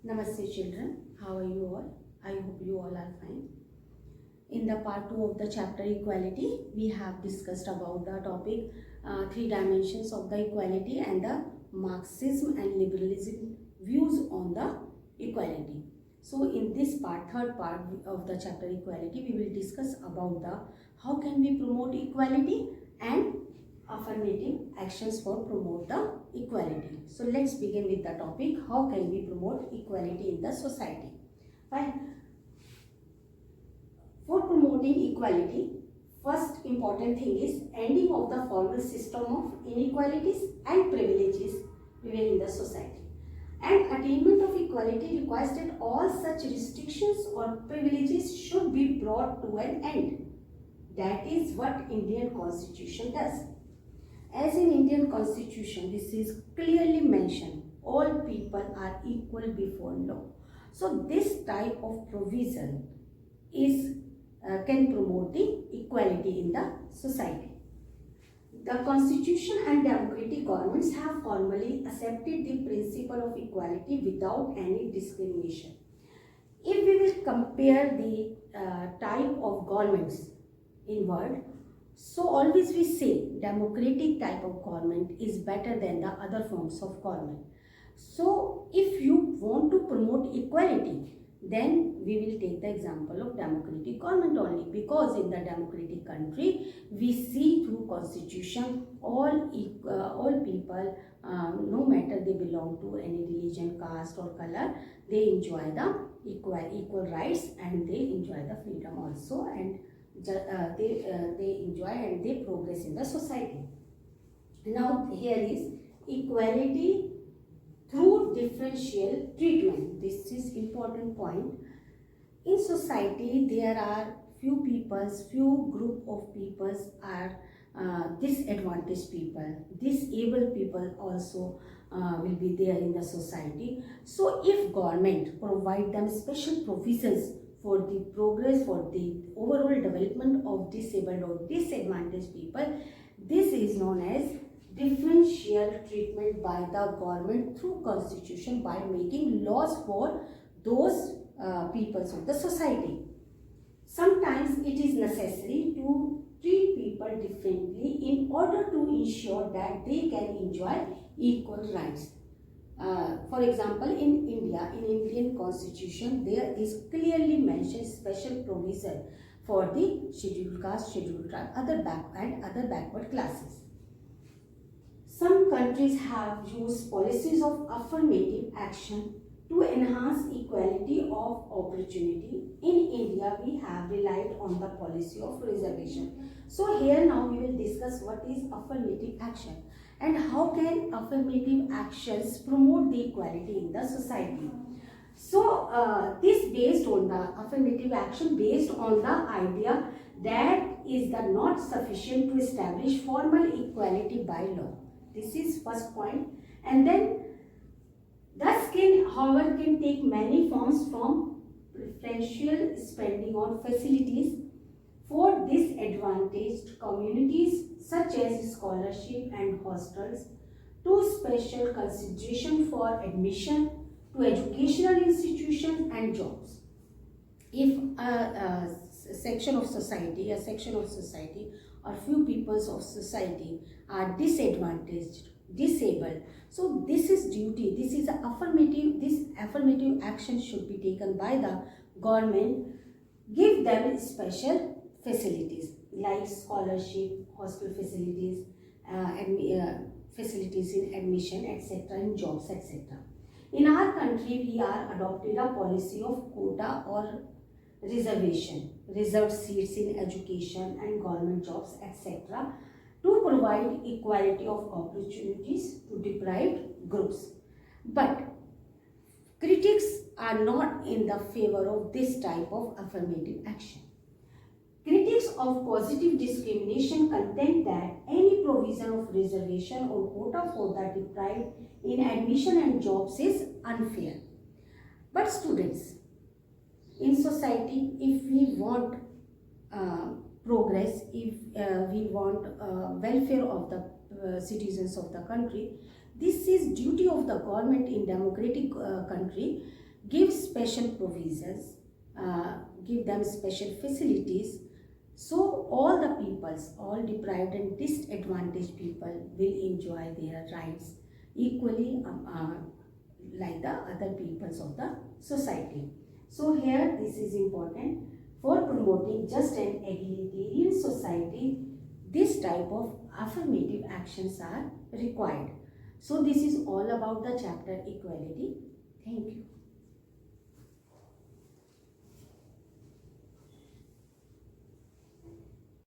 Namaste children, how are you all? I hope you all are fine. In the part 2 of the chapter equality, we have discussed about the topic three dimensions of the equality and the Marxism and liberalism views on the equality. So in this part, third part of the chapter equality, we will discuss about the how can we promote equality and affirmative actions for promote the equality. So let's begin with the topic how can we promote equality in the society. Fine. For promoting equality, first important thing is ending of the formal system of inequalities and privileges prevailing in the society. And attainment of equality requires that all such restrictions or privileges should be brought to an end. That is what Indian Constitution does. As in Indian Constitution, this is clearly mentioned, all people are equal before law. So this type of provision is can promote the equality in the society. The Constitution and democratic governments have formally accepted the principle of equality without any discrimination. If we will compare the type of governments in world, so always we say democratic type of government is better than the other forms of government. So if you want to promote equality, then we will take the example of democratic government only, because in the democratic country we see through constitution all people, no matter they belong to any religion, caste or color, they enjoy the equal rights and they enjoy the freedom also, and they enjoy and they progress in the society. Now here is equality through differential treatment. This is important point. In society there are few group of peoples are disadvantaged people, disabled people also will be there in the society. So if government provide them special provisions for the progress, for the overall development of disabled or disadvantaged people, this is known as differential treatment by the government through constitution, by making laws for those peoples of the society. Sometimes it is necessary to treat people differently in order to ensure that they can enjoy equal rights. For example, in India, in Indian Constitution, there is clearly mentioned special provision for the scheduled caste, scheduled tribe, other backward classes. Some countries have used policies of affirmative action to enhance equality of opportunity. In India, we have relied on the policy of reservation. So here now we will discuss what is affirmative action and how can affirmative actions promote the equality in the society. So this based on the affirmative action based on the idea that is the not sufficient to establish formal equality by law. This is first point. And then thus however can take many forms, from preferential spending on facilities for disadvantaged communities such as scholarship and hostels, to special consideration for admission to educational institutions and jobs. If a section of society or few peoples of society are disadvantaged, disabled, so this is duty, this is affirmative action should be taken by the government. Give them special facilities like scholarship, hostel facilities, facilities in admission, etc., in jobs, etc. In our country, we are adopted a policy of quota or reservation, reserved seats in education and government jobs, etc., to provide equality of opportunities to deprived groups. But critics are not in the favor of this type of affirmative action. Critics of positive discrimination contend that any provision of reservation or quota for the deprived in admission and jobs is unfair. But students, in society, if we want progress, if we want welfare of the citizens of the country, this is duty of the government in democratic country give special provisions, give them special facilities, so all the peoples, all deprived and disadvantaged people will enjoy their rights equally like the other peoples of the society. So here this is important for promoting just and egalitarian society. This type of affirmative actions are required. So this is all about the chapter equality. Thank you.